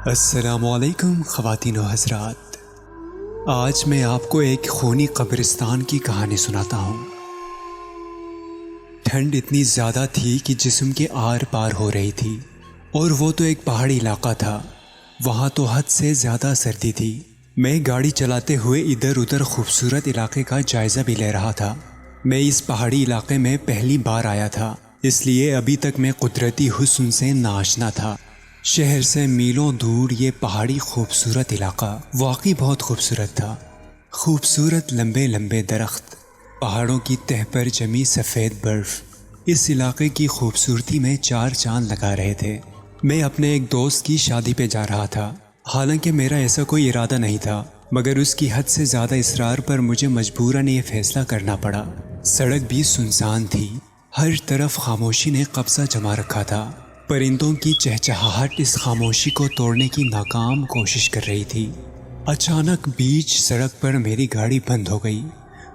السلام علیکم خواتین و حضرات، آج میں آپ کو ایک خونی قبرستان کی کہانی سناتا ہوں۔ ٹھنڈ اتنی زیادہ تھی کہ جسم کے آر پار ہو رہی تھی، اور وہ تو ایک پہاڑی علاقہ تھا، وہاں تو حد سے زیادہ سردی تھی۔ میں گاڑی چلاتے ہوئے ادھر ادھر خوبصورت علاقے کا جائزہ بھی لے رہا تھا۔ میں اس پہاڑی علاقے میں پہلی بار آیا تھا، اس لیے ابھی تک میں قدرتی حسن سے ناآشنا تھا۔ شہر سے میلوں دور یہ پہاڑی خوبصورت علاقہ واقعی بہت خوبصورت تھا۔ خوبصورت لمبے لمبے درخت، پہاڑوں کی تہہ پر جمی سفید برف اس علاقے کی خوبصورتی میں چار چاند لگا رہے تھے۔ میں اپنے ایک دوست کی شادی پہ جا رہا تھا، حالانکہ میرا ایسا کوئی ارادہ نہیں تھا، مگر اس کی حد سے زیادہ اصرار پر مجھے مجبوراً یہ فیصلہ کرنا پڑا۔ سڑک بھی سنسان تھی، ہر طرف خاموشی نے قبضہ جما رکھا تھا۔ پرندوں کی چہچہاہٹ اس خاموشی کو توڑنے کی ناکام کوشش کر رہی تھی۔ اچانک بیچ سڑک پر میری گاڑی بند ہو گئی،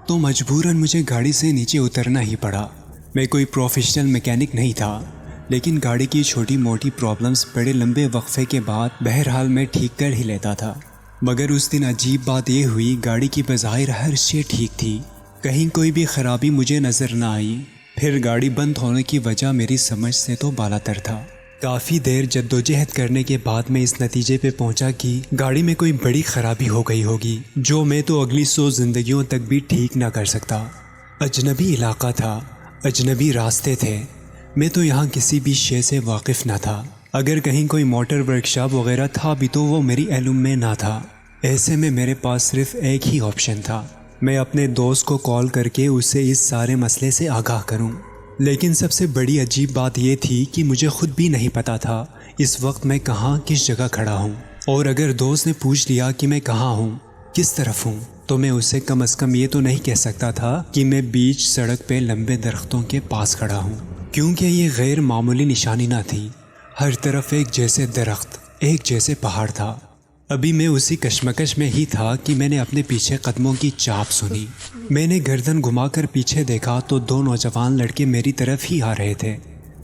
تو مجبوراً مجھے گاڑی سے نیچے اترنا ہی پڑا۔ میں کوئی پروفیشنل میکینک نہیں تھا، لیکن گاڑی کی چھوٹی موٹی پرابلمز بڑے لمبے وقفے کے بعد بہرحال میں ٹھیک کر ہی لیتا تھا۔ مگر اس دن عجیب بات یہ ہوئی، گاڑی کی بظاہر ہر شے ٹھیک تھی، کہیں کوئی بھی خرابی مجھے نظر نہ آئی۔ پھر گاڑی بند ہونے کی وجہ میری سمجھ سے تو بالاتر تھا۔ کافی دیر جدوجہد کرنے کے بعد میں اس نتیجے پہ پہنچا کہ گاڑی میں کوئی بڑی خرابی ہو گئی ہوگی، جو میں تو اگلی 100 زندگیوں تک بھی ٹھیک نہ کر سکتا۔ اجنبی علاقہ تھا، اجنبی راستے تھے، میں تو یہاں کسی بھی شے سے واقف نہ تھا۔ اگر کہیں کوئی موٹر ورکشاپ وغیرہ تھا بھی تو وہ میری علم میں نہ تھا۔ ایسے میں میرے پاس صرف ایک ہی آپشن تھا، میں اپنے دوست کو کال کر کے اسے اس سارے مسئلے سے آگاہ کروں۔ لیکن سب سے بڑی عجیب بات یہ تھی کہ مجھے خود بھی نہیں پتا تھا اس وقت میں کہاں کس جگہ کھڑا ہوں، اور اگر دوست نے پوچھ لیا کہ میں کہاں ہوں، کس طرف ہوں، تو میں اسے کم از کم یہ تو نہیں کہہ سکتا تھا کہ میں بیچ سڑک پہ لمبے درختوں کے پاس کھڑا ہوں، کیونکہ یہ غیر معمولی نشانی نہ تھی۔ ہر طرف ایک جیسے درخت، ایک جیسے پہاڑ تھا۔ ابھی میں اسی کشمکش میں ہی تھا کہ میں نے اپنے پیچھے قدموں کی چاپ سنی۔ میں نے گردن گھما کر پیچھے دیکھا تو 2 نوجوان لڑکے میری طرف ہی آ رہے تھے۔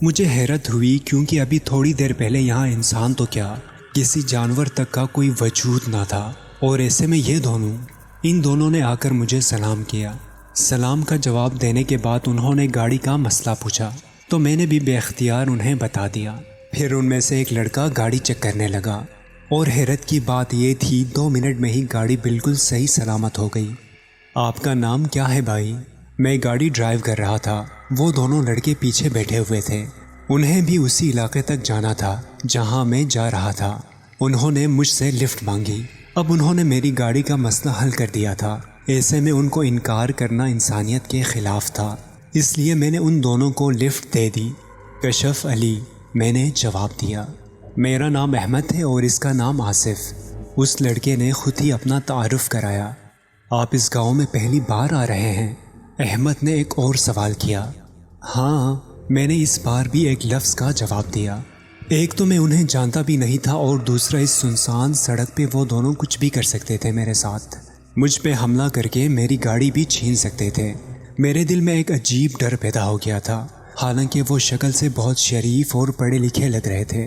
مجھے حیرت ہوئی، کیونکہ ابھی تھوڑی دیر پہلے یہاں انسان تو کیا، کسی جانور تک کا کوئی وجود نہ تھا، اور ایسے میں ان دونوں نے آ کر مجھے سلام کیا۔ سلام کا جواب دینے کے بعد انہوں نے گاڑی کا مسئلہ پوچھا، تو میں نے بھی بے اختیار انہیں بتا دیا۔ پھر ان میں سے ایک لڑکا گاڑی چیک کرنے لگا، اور حیرت کی بات یہ تھی 2 منٹ میں ہی گاڑی بالکل صحیح سلامت ہو گئی۔ آپ کا نام کیا ہے بھائی؟ میں گاڑی ڈرائیو کر رہا تھا، وہ دونوں لڑکے پیچھے بیٹھے ہوئے تھے، انہیں بھی اسی علاقے تک جانا تھا جہاں میں جا رہا تھا۔ انہوں نے مجھ سے لفٹ مانگی۔ اب انہوں نے میری گاڑی کا مسئلہ حل کر دیا تھا، ایسے میں ان کو انکار کرنا انسانیت کے خلاف تھا، اس لیے میں نے ان دونوں کو لفٹ دے دی۔ کشف علی، میں نے جواب دیا۔ میرا نام احمد ہے اور اس کا نام آصف۔ اس لڑکے نے خود ہی اپنا تعارف کرایا۔ آپ اس گاؤں میں پہلی بار آ رہے ہیں؟ احمد نے ایک اور سوال کیا۔ ہاں، میں نے اس بار بھی ایک لفظ کا جواب دیا۔ ایک تو میں انہیں جانتا بھی نہیں تھا، اور دوسرا اس سنسان سڑک پہ وہ دونوں کچھ بھی کر سکتے تھے میرے ساتھ، مجھ پہ حملہ کر کے میری گاڑی بھی چھین سکتے تھے۔ میرے دل میں ایک عجیب ڈر پیدا ہو گیا تھا، حالانکہ وہ شکل سے بہت شریف اور پڑھے لکھے لگ رہے تھے۔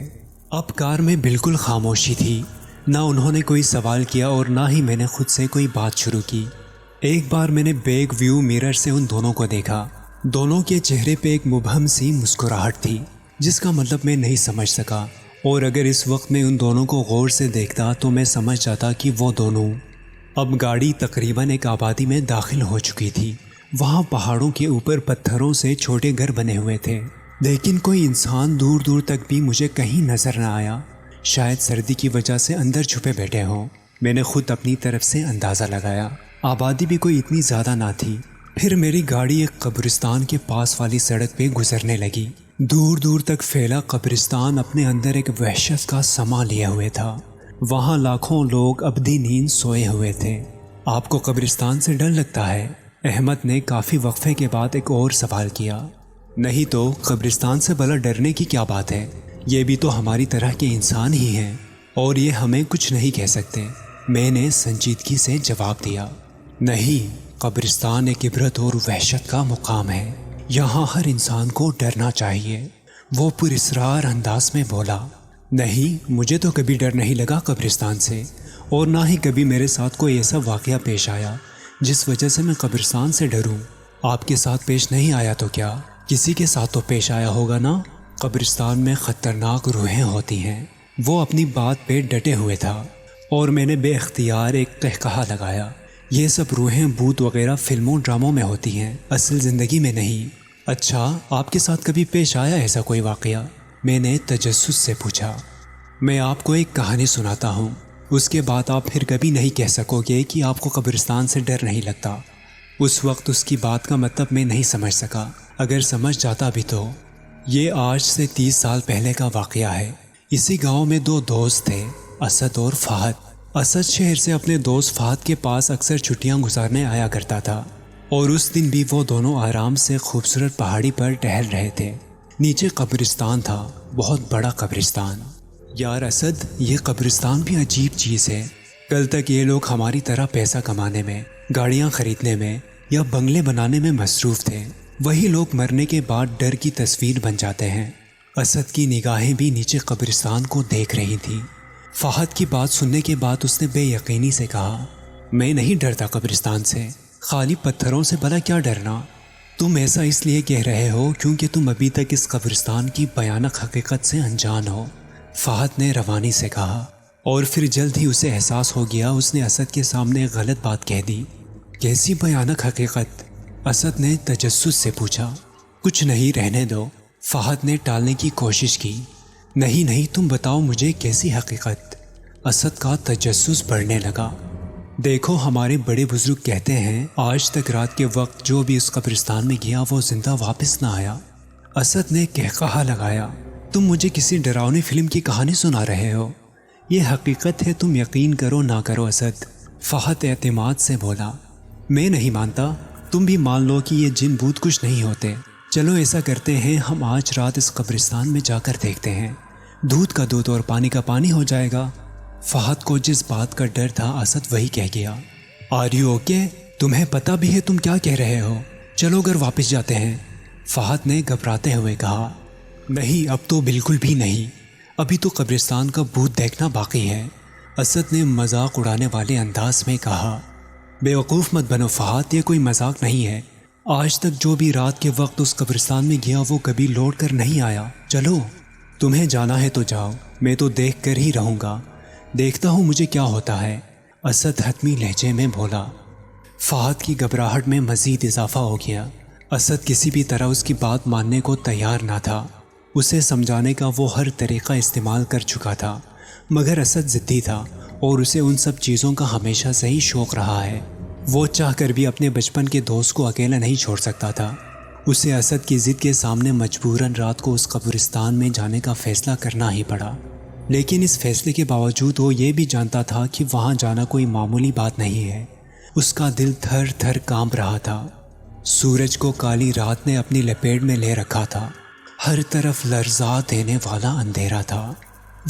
اب کار میں بالکل خاموشی تھی، نہ انہوں نے کوئی سوال کیا اور نہ ہی میں نے خود سے کوئی بات شروع کی۔ ایک بار میں نے بیک ویو میرر سے ان دونوں کو دیکھا، دونوں کے چہرے پہ ایک مبہم سی مسکراہٹ تھی، جس کا مطلب میں نہیں سمجھ سکا، اور اگر اس وقت میں ان دونوں کو غور سے دیکھتا تو میں سمجھ جاتا کہ وہ دونوں۔ اب گاڑی تقریباً ایک آبادی میں داخل ہو چکی تھی، وہاں پہاڑوں کے اوپر پتھروں سے چھوٹے گھر بنے ہوئے تھے، لیکن کوئی انسان دور دور تک بھی مجھے کہیں نظر نہ آیا۔ شاید سردی کی وجہ سے اندر چھپے بیٹھے ہوں، میں نے خود اپنی طرف سے اندازہ لگایا۔ آبادی بھی کوئی اتنی زیادہ نہ تھی۔ پھر میری گاڑی ایک قبرستان کے پاس والی سڑک پہ گزرنے لگی۔ دور دور تک پھیلا قبرستان اپنے اندر ایک وحشت کا سما لیے ہوئے تھا، وہاں لاکھوں لوگ ابدی نیند سوئے ہوئے تھے۔ آپ کو قبرستان سے ڈر لگتا ہے؟ احمد نے کافی وقفے کے بعد ایک اور سوال کیا۔ نہیں تو قبرستان سے بلا ڈرنے کی کیا بات ہے، یہ بھی تو ہماری طرح کے انسان ہی ہیں، اور یہ ہمیں کچھ نہیں کہہ سکتے، میں نے سنجیدگی سے جواب دیا۔ نہیں، قبرستان ایک عبرت اور وحشت کا مقام ہے، یہاں ہر انسان کو ڈرنا چاہیے، وہ پراسرار انداز میں بولا۔ نہیں، مجھے تو کبھی ڈر نہیں لگا قبرستان سے، اور نہ ہی کبھی میرے ساتھ کوئی ایسا واقعہ پیش آیا جس وجہ سے میں قبرستان سے ڈروں۔ آپ کے ساتھ پیش نہیں آیا تو کیا کسی کے ساتھ تو پیش آیا ہوگا نا؟ قبرستان میں خطرناک روحیں ہوتی ہیں۔ وہ اپنی بات پہ ڈٹے ہوئے تھا اور میں نے بے اختیار ایک قہقہا لگایا۔ یہ سب روحیں بھوت وغیرہ فلموں ڈراموں میں ہوتی ہیں، اصل زندگی میں نہیں۔ اچھا، آپ کے ساتھ کبھی پیش آیا ایسا کوئی واقعہ؟ میں نے تجسس سے پوچھا۔ میں آپ کو ایک کہانی سناتا ہوں، اس کے بعد آپ پھر کبھی نہیں کہہ سکو گے کہ آپ کو قبرستان سے ڈر نہیں لگتا۔ اس وقت اس کی بات کا مطلب میں نہیں سمجھ سکا، اگر سمجھ جاتا بھی تو۔ یہ آج سے 30 سال پہلے کا واقعہ ہے۔ اسی گاؤں میں 2 دوست تھے، اسد اور فہد۔ اسد شہر سے اپنے دوست فہد کے پاس اکثر چھٹیاں گزارنے آیا کرتا تھا، اور اس دن بھی وہ دونوں آرام سے خوبصورت پہاڑی پر ٹہل رہے تھے۔ نیچے قبرستان تھا، بہت بڑا قبرستان۔ یار اسد، یہ قبرستان بھی عجیب چیز ہے۔ کل تک یہ لوگ ہماری طرح پیسہ کمانے میں، گاڑیاں خریدنے میں یا بنگلے بنانے میں مصروف تھے، وہی لوگ مرنے کے بعد ڈر کی تصویر بن جاتے ہیں۔ اسد کی نگاہیں بھی نیچے قبرستان کو دیکھ رہی تھیں۔ فہد کی بات سننے کے بعد اس نے بے یقینی سے کہا، میں نہیں ڈرتا قبرستان سے، خالی پتھروں سے بھلا کیا ڈرنا؟ تم ایسا اس لیے کہہ رہے ہو کیونکہ تم ابھی تک اس قبرستان کی بھیانک حقیقت سے انجان ہو، فہد نے روانی سے کہا، اور پھر جلد ہی اسے احساس ہو گیا اس نے اسد کے سامنے غلط بات کہہ دی۔ کیسی بھیانک حقیقت؟ اسد نے تجسس سے پوچھا۔ کچھ نہیں، رہنے دو، فہد نے ٹالنے کی کوشش کی۔ نہیں، تم بتاؤ مجھے کیسی حقیقت؟ اسد کا تجسس بڑھنے لگا۔ دیکھو، ہمارے بڑے بزرگ کہتے ہیں آج تک رات کے وقت جو بھی اس قبرستان میں گیا وہ زندہ واپس نہ آیا۔ اسد نے قہقہا لگایا۔ تم مجھے کسی ڈراؤنی فلم کی کہانی سنا رہے ہو؟ یہ حقیقت ہے، تم یقین کرو نہ کرو اسد، فہد اعتماد سے بولا۔ میں نہیں مانتا، تم بھی مان لو کہ یہ جن بھوت کچھ نہیں ہوتے۔ چلو ایسا کرتے ہیں، ہم آج رات اس قبرستان میں جا کر دیکھتے ہیں، دودھ کا دودھ اور پانی کا پانی ہو جائے گا۔ فہد کو جس بات کا ڈر تھا اسد وہی کہہ گیا۔ Are you okay? تمہیں پتہ بھی ہے تم کیا کہہ رہے ہو؟ چلو گھر واپس جاتے ہیں، فہد نے گھبراتے ہوئے کہا۔ نہیں، اب تو بالکل بھی نہیں، ابھی تو قبرستان کا بھوت دیکھنا باقی ہے، اسد نے مذاق اڑانے والے انداز میں کہا۔ بے وقوف مت بنو فہد، یہ کوئی مذاق نہیں ہے۔ آج تک جو بھی رات کے وقت اس قبرستان میں گیا وہ کبھی لوٹ کر نہیں آیا۔ چلو، تمہیں جانا ہے تو جاؤ، میں تو دیکھ کر ہی رہوں گا، دیکھتا ہوں مجھے کیا ہوتا ہے، اسد حتمی لہجے میں بولا۔ فہد کی گھبراہٹ میں مزید اضافہ ہو گیا۔ اسد کسی بھی طرح اس کی بات ماننے کو تیار نہ تھا۔ اسے سمجھانے کا وہ ہر طریقہ استعمال کر چکا تھا، مگر اسد ضدی تھا اور اسے ان سب چیزوں کا ہمیشہ سے ہی شوق رہا ہے۔ وہ چاہ کر بھی اپنے بچپن کے دوست کو اکیلا نہیں چھوڑ سکتا تھا۔ اسے اسد کی ضد کے سامنے مجبوراً رات کو اس قبرستان میں جانے کا فیصلہ کرنا ہی پڑا۔ لیکن اس فیصلے کے باوجود وہ یہ بھی جانتا تھا کہ وہاں جانا کوئی معمولی بات نہیں ہے۔ اس کا دل تھر تھر کانپ رہا تھا۔ سورج کو کالی رات نے اپنی لپیٹ میں لے رکھا تھا، ہر طرف لرزا دینے والا اندھیرا تھا۔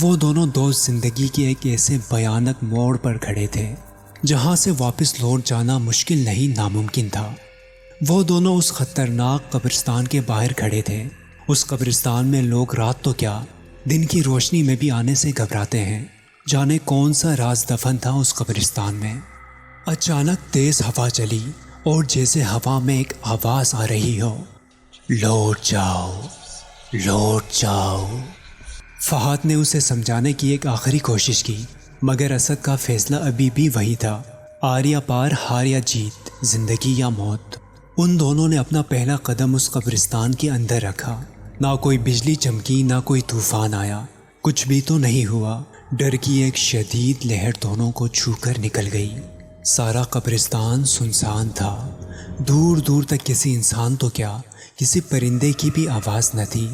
وہ دونوں دوست زندگی کے ایک ایسے بھیانک موڑ پر کھڑے تھے جہاں سے واپس لوٹ جانا مشکل نہیں، ناممکن تھا۔ وہ دونوں اس خطرناک قبرستان کے باہر کھڑے تھے۔ اس قبرستان میں لوگ رات تو کیا، دن کی روشنی میں بھی آنے سے گھبراتے ہیں۔ جانے کون سا راز دفن تھا اس قبرستان میں۔ اچانک تیز ہوا چلی اور جیسے ہوا میں ایک آواز آ رہی ہو، لوٹ جاؤ، لوٹ جاؤ۔ فہد نے اسے سمجھانے کی ایک آخری کوشش کی، مگر اسد کا فیصلہ ابھی بھی وہی تھا، آر یا پار، ہار یا جیت، زندگی یا موت۔ ان دونوں نے اپنا پہلا قدم اس قبرستان کے اندر رکھا۔ نہ کوئی بجلی چمکی، نہ کوئی طوفان آیا، کچھ بھی تو نہیں ہوا۔ ڈر کی ایک شدید لہر دونوں کو چھو کر نکل گئی۔ سارا قبرستان سنسان تھا، دور دور تک کسی انسان تو کیا، کسی پرندے کی بھی آواز نہ تھی۔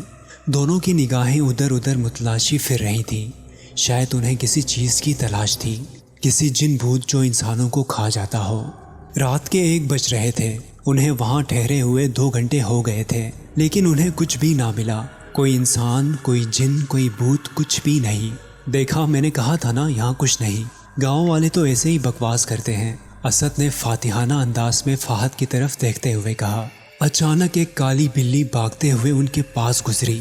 دونوں کی نگاہیں ادھر ادھر متلاشی پھر رہی تھیں، شاید انہیں کسی چیز کی تلاش تھی، کسی جن بھوت جو انسانوں کو کھا جاتا ہو۔ رات کے 1 بج رہے تھے، انہیں وہاں ٹھہرے ہوئے 2 گھنٹے ہو گئے تھے، لیکن انہیں کچھ بھی نہ ملا، کوئی انسان، کوئی جن، کوئی بھوت، کچھ بھی نہیں۔ دیکھا، میں نے کہا تھا نا یہاں کچھ نہیں، گاؤں والے تو ایسے ہی بکواس کرتے ہیں، اسد نے فاتحانہ انداز میں فہد کی طرف دیکھتے ہوئے کہا۔ اچانک ایک کالی بلی بھاگتے ہوئے ان کے پاس گزری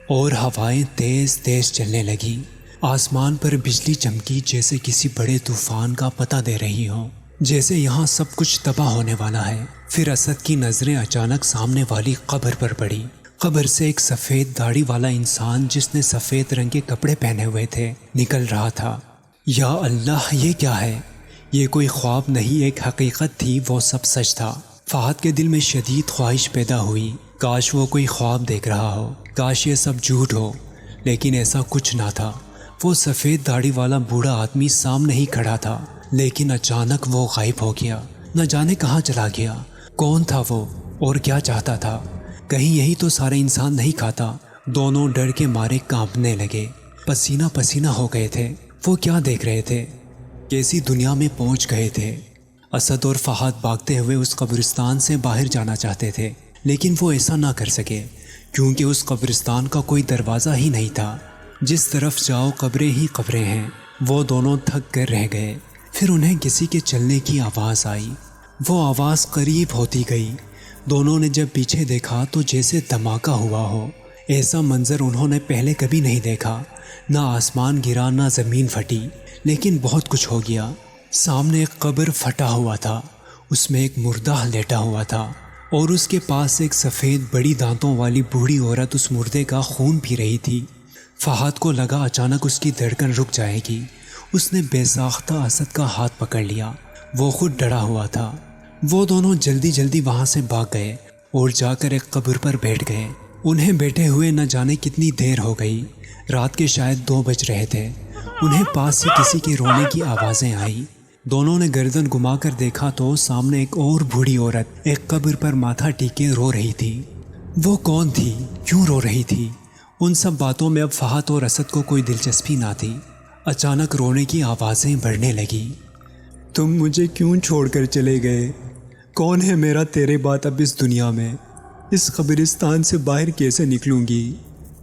اور ہوائیں تیز تیز چلنے لگی۔ آسمان پر بجلی چمکی جیسے کسی بڑے طوفان کا پتہ دے رہی ہو، جیسے یہاں سب کچھ تباہ ہونے والا ہے۔ پھر اسد کی نظریں اچانک سامنے والی قبر پر پڑی۔ قبر سے ایک سفید داڑھی والا انسان جس نے سفید رنگ کے کپڑے پہنے ہوئے تھے نکل رہا تھا۔ یا اللہ، یہ کیا ہے؟ یہ کوئی خواب نہیں، ایک حقیقت تھی، وہ سب سچ تھا۔ فہد کے دل میں شدید خواہش پیدا ہوئی، کاش وہ کوئی خواب دیکھ رہا ہو، کاش یہ سب جھوٹ ہو، لیکن ایسا کچھ نہ تھا۔ وہ سفید داڑھی والا بوڑھا آدمی سامنے ہی کھڑا تھا، لیکن اچانک وہ غائب ہو گیا۔ نہ جانے کہاں چلا گیا۔ کون تھا وہ اور کیا چاہتا تھا؟ کہیں یہی تو سارے انسان نہیں کھاتا؟ دونوں ڈر کے مارے کانپنے لگے، پسینہ پسینہ ہو گئے تھے۔ وہ کیا دیکھ رہے تھے؟ کیسی دنیا میں پہنچ گئے تھے؟ اسد اور فہد بھاگتے ہوئے اس قبرستان سے باہر جانا چاہتے تھے، لیکن وہ ایسا نہ کر سکے کیونکہ اس قبرستان کا کوئی دروازہ ہی نہیں تھا۔ جس طرف جاؤ قبریں ہی قبریں ہیں۔ وہ دونوں تھک کر رہ گئے۔ پھر انہیں کسی کے چلنے کی آواز آئی۔ وہ آواز قریب ہوتی گئی۔ دونوں نے جب پیچھے دیکھا تو جیسے دھماکہ ہوا ہو۔ ایسا منظر انہوں نے پہلے کبھی نہیں دیکھا۔ نہ آسمان گرا نہ زمین پھٹی، لیکن بہت کچھ ہو گیا۔ سامنے ایک قبر پھٹا ہوا تھا، اس میں ایک مردہ لیٹا ہوا تھا اور اس کے پاس ایک سفید بڑی دانتوں والی بوڑھی عورت اس مردے کا خون پی رہی تھی۔ فہد کو لگا اچانک اس کی دھڑکن رک جائے گی۔ اس نے بے ساختہ اسد کا ہاتھ پکڑ لیا۔ وہ خود ڈرا ہوا تھا۔ وہ دونوں جلدی جلدی وہاں سے بھاگ گئے اور جا کر ایک قبر پر بیٹھ گئے۔ انہیں بیٹھے ہوئے نہ جانے کتنی دیر ہو گئی۔ رات کے شاید 2 بج رہے تھے۔ انہیں پاس سے کسی کے رونے کی آوازیں آئی۔ دونوں نے گردن گھما کر دیکھا تو سامنے ایک اور بوڑھی عورت ایک قبر پر ماتھا ٹیکے رو رہی تھی۔ وہ کون تھی؟ کیوں رو رہی تھی؟ ان سب باتوں میں اب فہد اور اسد کو کوئی دلچسپی نہ تھی۔ اچانک رونے کی آوازیں بڑھنے لگی۔ تم مجھے کیوں چھوڑ کر چلے گئے؟ کون ہے میرا تیرے بعد اب اس دنیا میں؟ اس قبرستان سے باہر کیسے نکلوں گی؟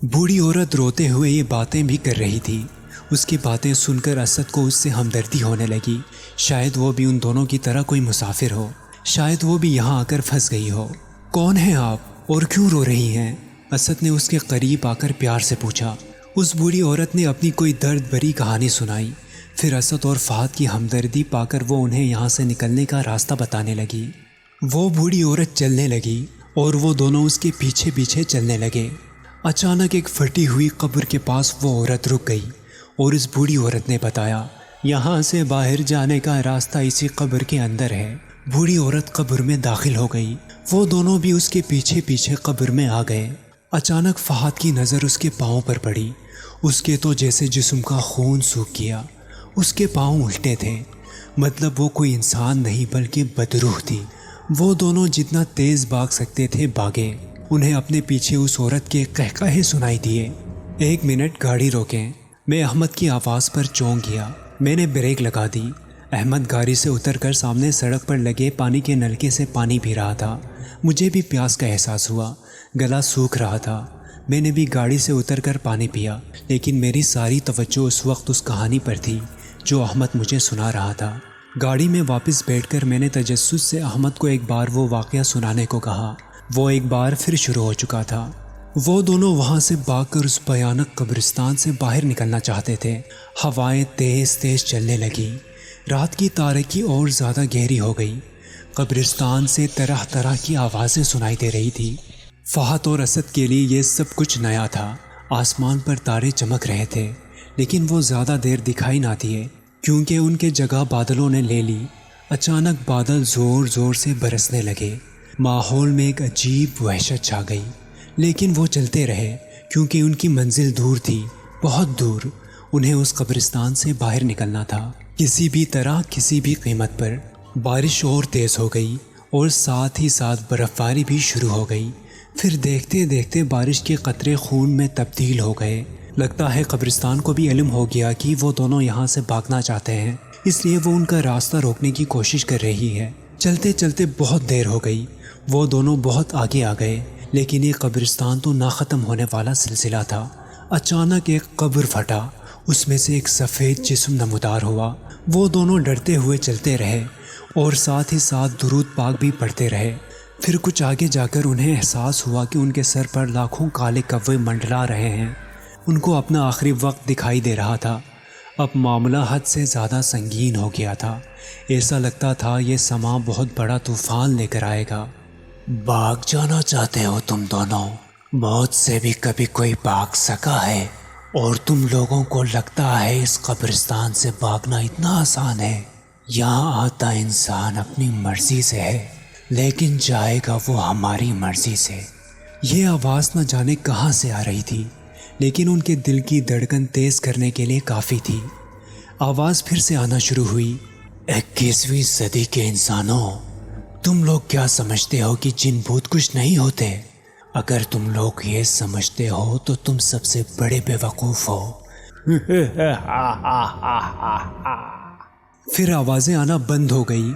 بوڑھی عورت روتے ہوئے یہ باتیں بھی کر رہی تھی۔ اس کی باتیں سن کر اسد کو اس سے ہمدردی ہونے لگی۔ شاید وہ بھی ان دونوں کی طرح کوئی مسافر ہو، شاید وہ بھی یہاں آ کر پھنس گئی ہو۔ کون ہیں آپ اور کیوں رو رہی ہیں؟ اسد نے اس کے قریب آ کر پیار سے پوچھا۔ اس بوڑھی عورت نے اپنی کوئی درد بھری کہانی سنائی۔ پھر اسد اور فہد کی ہمدردی پا کر وہ انہیں یہاں سے نکلنے کا راستہ بتانے لگی۔ وہ بوڑھی عورت چلنے لگی اور وہ دونوں اس کے پیچھے پیچھے چلنے لگے۔ اچانک ایک پھٹی ہوئی قبر کے پاس وہ عورت رک گئی اور اس بوڑھی عورت نے بتایا، یہاں سے باہر جانے کا راستہ اسی قبر کے اندر ہے۔ بوڑھی عورت قبر میں داخل ہو گئی۔ وہ دونوں بھی اس کے پیچھے پیچھے قبر میں آ گئے۔ اچانک فہد کی نظر اس کے پاؤں پر پڑی۔ اس کے تو جیسے جسم کا خون سوکھ گیا۔ اس کے پاؤں الٹے تھے، مطلب وہ کوئی انسان نہیں بلکہ بدروح تھی۔ وہ دونوں جتنا تیز بھاگ سکتے تھے بھاگے۔ انہیں اپنے پیچھے اس عورت کے قہقہے سنائی دیے۔ 1 منٹ، گاڑی روکیں۔ میں احمد کی آواز پر چونک گیا۔ میں نے بریک لگا دی۔ احمد گاڑی سے اتر کر سامنے سڑک پر لگے پانی کے نلکے سے پانی پی رہا تھا۔ مجھے بھی پیاس کا احساس ہوا، گلا سوکھ رہا تھا۔ میں نے بھی گاڑی سے اتر کر پانی پیا، لیکن میری ساری توجہ اس وقت اس کہانی پر تھی جو احمد مجھے سنا رہا تھا۔ گاڑی میں واپس بیٹھ کر میں نے تجسس سے احمد کو ایک بار وہ واقعہ سنانے کو کہا۔ وہ ایک بار پھر شروع ہو چکا تھا۔ وہ دونوں وہاں سے بھاگ کر اس بھیانک قبرستان سے باہر نکلنا چاہتے تھے۔ ہوائیں تیز تیز چلنے لگی۔ رات کی تاریکی اور زیادہ گہری ہو گئی۔ قبرستان سے طرح طرح کی آوازیں سنائی دے رہی تھی۔ فہد اور اسد کے لیے یہ سب کچھ نیا تھا۔ آسمان پر تارے چمک رہے تھے، لیکن وہ زیادہ دیر دکھائی نہ دیے کیونکہ ان کے جگہ بادلوں نے لے لی۔ اچانک بادل زور زور سے برسنے لگے۔ ماحول میں ایک عجیب وحشت چھا گئی، لیکن وہ چلتے رہے کیونکہ ان کی منزل دور تھی، بہت دور۔ انہیں اس قبرستان سے باہر نکلنا تھا، کسی بھی طرح، کسی بھی قیمت پر۔ بارش اور تیز ہو گئی اور ساتھ ہی ساتھ برف باری بھی شروع ہو گئی۔ پھر دیکھتے دیکھتے بارش کے قطرے خون میں تبدیل ہو گئے۔ لگتا ہے قبرستان کو بھی علم ہو گیا کہ وہ دونوں یہاں سے بھاگنا چاہتے ہیں، اس لیے وہ ان کا راستہ روکنے کی کوشش کر رہی ہے۔ چلتے چلتے بہت دیر ہو گئی۔ وہ دونوں بہت آگے آ گئے، لیکن یہ قبرستان تو نہ ختم ہونے والا سلسلہ تھا۔ اچانک ایک قبر پھٹا، اس میں سے ایک سفید جسم نمودار ہوا۔ وہ دونوں ڈرتے ہوئے چلتے رہے اور ساتھ ہی ساتھ درود پاک بھی پڑھتے رہے۔ پھر کچھ آگے جا کر انہیں احساس ہوا کہ ان کے سر پر لاکھوں کالے کوے منڈلا رہے ہیں۔ ان کو اپنا آخری وقت دکھائی دے رہا تھا۔ اب معاملہ حد سے زیادہ سنگین ہو گیا تھا۔ ایسا لگتا تھا یہ سماں بہت بڑا طوفان لے کر آئے گا۔ بھاگ جانا چاہتے ہو تم دونوں؟ موت سے بھی کبھی کوئی بھاگ سکا ہے؟ اور تم لوگوں کو لگتا ہے اس قبرستان سے بھاگنا اتنا آسان ہے؟ یہاں آتا انسان اپنی مرضی سے ہے، لیکن جائے گا وہ ہماری مرضی سے۔ یہ آواز نہ جانے کہاں سے آ رہی تھی، لیکن ان کے دل کی دھڑکن تیز کرنے کے لیے کافی تھی۔ آواز پھر سے آنا شروع ہوئی۔ 21ویں صدی کے انسانوں، تم لوگ کیا سمجھتے ہو کہ جن بھوت کچھ نہیں ہوتے؟ اگر تم لوگ یہ سمجھتے ہو تو تم سب سے بڑے بے وقوف ہو۔ پھر آوازیں آنا بند ہو گئی۔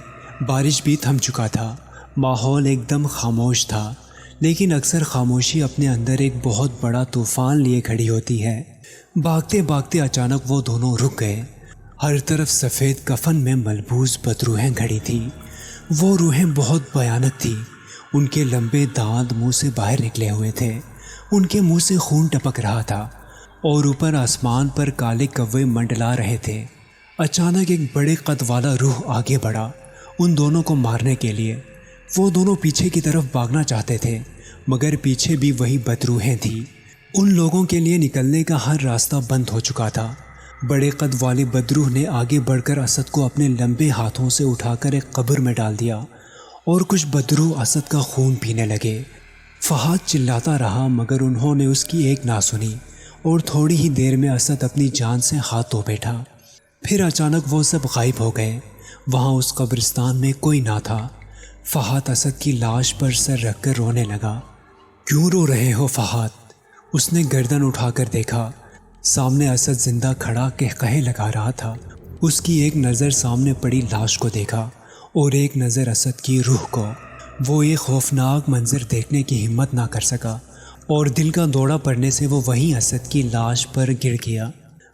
بارش بھی تھم چکا تھا، ماحول ایک دم خاموش تھا، لیکن اکثر خاموشی اپنے اندر ایک بہت بڑا طوفان لیے کھڑی ہوتی ہے۔ بھاگتے بھاگتے اچانک وہ دونوں رک گئے۔ ہر طرف سفید کفن میں ملبوس بدروحیں کھڑی تھیں۔ وہ روحیں بہت بھیانک تھیں۔ ان کے لمبے دانت منہ سے باہر نکلے ہوئے تھے، ان کے منہ سے خون ٹپک رہا تھا، اور اوپر آسمان پر کالے کوے منڈلا رہے تھے۔ اچانک ایک بڑے قد والا روح آگے بڑھا ان دونوں کو مارنے کے لیے۔ وہ دونوں پیچھے کی طرف بھاگنا چاہتے تھے، مگر پیچھے بھی وہی بدروحیں تھیں۔ ان لوگوں کے لیے نکلنے کا ہر راستہ بند ہو چکا تھا۔ بڑے قد والے بدروح نے آگے بڑھ کر اسد کو اپنے لمبے ہاتھوں سے اٹھا کر ایک قبر میں ڈال دیا، اور کچھ بدروح اسد کا خون پینے لگے۔ فہد چلاتا رہا، مگر انہوں نے اس کی ایک نہ سنی، اور تھوڑی ہی دیر میں اسد اپنی جان سے ہاتھ دھو بیٹھا۔ پھر اچانک وہ سب غائب ہو گئے۔ وہاں اس قبرستان میں کوئی نہ تھا۔ فہد اسد کی لاش پر سر رکھ کر رونے لگا۔ کیوں رو رہے ہو فہد؟ اس نے گردن اٹھا کر دیکھا۔ سامنے اسد زندہ کھڑا قہقہے لگا رہا تھا۔ اس کی ایک نظر سامنے پڑی لاش کو دیکھا، اور ایک نظر اسد کی روح کو۔ وہ یہ خوفناک منظر دیکھنے کی ہمت نہ کر سکا، اور دل کا دوڑا پڑنے سے وہ وہیں اسد کی لاش پر گر گیا۔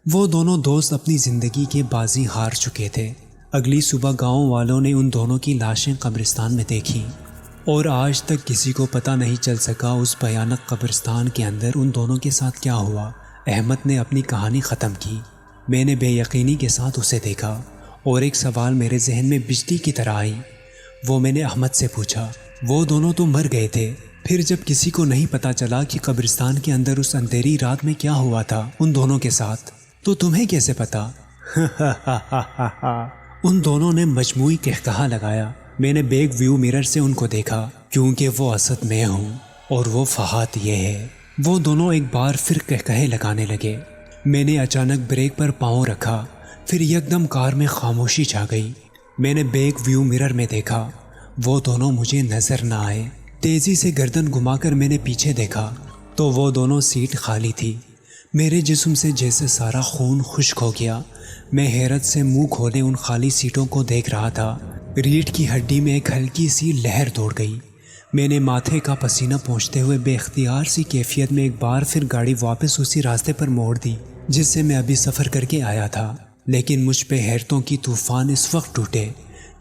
وہ دونوں دوست اپنی زندگی کے بازی ہار چکے تھے۔ اگلی صبح گاؤں والوں نے ان دونوں کی لاشیں قبرستان میں دیکھیں، اور آج تک کسی کو پتہ نہیں چل سکا اس بھیانک قبرستان کے اندر ان دونوں کے ساتھ کیا ہوا۔ احمد نے اپنی کہانی ختم کی۔ میں نے بے یقینی کے ساتھ اسے دیکھا، اور ایک سوال میرے ذہن میں بجلی کی طرح آئی۔ وہ میں نے احمد سے پوچھا، وہ دونوں تو مر گئے تھے، پھر جب کسی کو نہیں پتہ چلا کہ قبرستان کے اندر اس اندھیری رات میں کیا ہوا تھا ان دونوں کے ساتھ، تو تمہیں کیسے پتا؟ ان دونوں نے مجموعی قہقہا لگایا۔ میں نے بیک ویو مرر سے ان کو دیکھا، کیونکہ وہ اسد میں ہوں اور وہ فہد یہ ہے۔ وہ دونوں ایک بار پھر قہقہے لگانے لگے۔ میں نے اچانک بریک پر پاؤں رکھا، پھر یکدم کار میں خاموشی چھا گئی۔ میں نے بیک ویو مرر میں دیکھا، وہ دونوں مجھے نظر نہ آئے۔ تیزی سے گردن گھما کر میں نے پیچھے دیکھا تو وہ دونوں سیٹ خالی تھی۔ میرے جسم سے جیسے سارا خون خشک ہو گیا۔ میں حیرت سے منہ کھولے ان خالی سیٹوں کو دیکھ رہا تھا۔ ریڑھ کی ہڈی میں ایک ہلکی سی لہر دوڑ گئی۔ میں نے ماتھے کا پسینہ پہنچتے ہوئے بے اختیار سی کیفیت میں ایک بار پھر گاڑی واپس اسی راستے پر موڑ دی جس سے میں ابھی سفر کر کے آیا تھا۔ لیکن مجھ پہ حیرتوں کی طوفان اس وقت ٹوٹے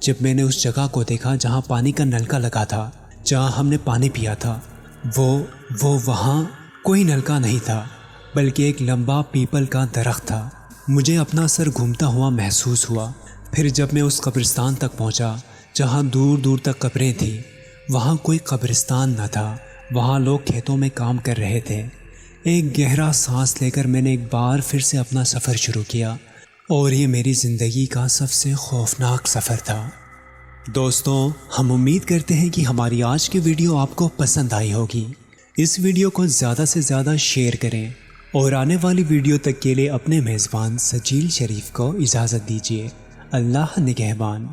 جب میں نے اس جگہ کو دیکھا جہاں پانی کا نلکا لگا تھا، جہاں ہم نے پانی پیا تھا۔ وہ وہاں کوئی نلکا نہیں تھا، بلکہ ایک لمبا پیپل کا درخت تھا۔ مجھے اپنا سر گھومتا ہوا محسوس ہوا۔ پھر جب میں اس قبرستان تک پہنچا جہاں دور دور تک قبریں تھیں، وہاں کوئی قبرستان نہ تھا، وہاں لوگ کھیتوں میں کام کر رہے تھے۔ ایک گہرا سانس لے کر میں نے ایک بار پھر سے اپنا سفر شروع کیا، اور یہ میری زندگی کا سب سے خوفناک سفر تھا۔ دوستوں، ہم امید کرتے ہیں کہ ہماری آج کی ویڈیو آپ کو پسند آئی ہوگی۔ اس ویڈیو کو زیادہ سے زیادہ شیئر کریں، اور آنے والی ویڈیو تک کے لیے اپنے میزبان سجیل شریف کو اجازت دیجیے۔ اللہ نگہبان۔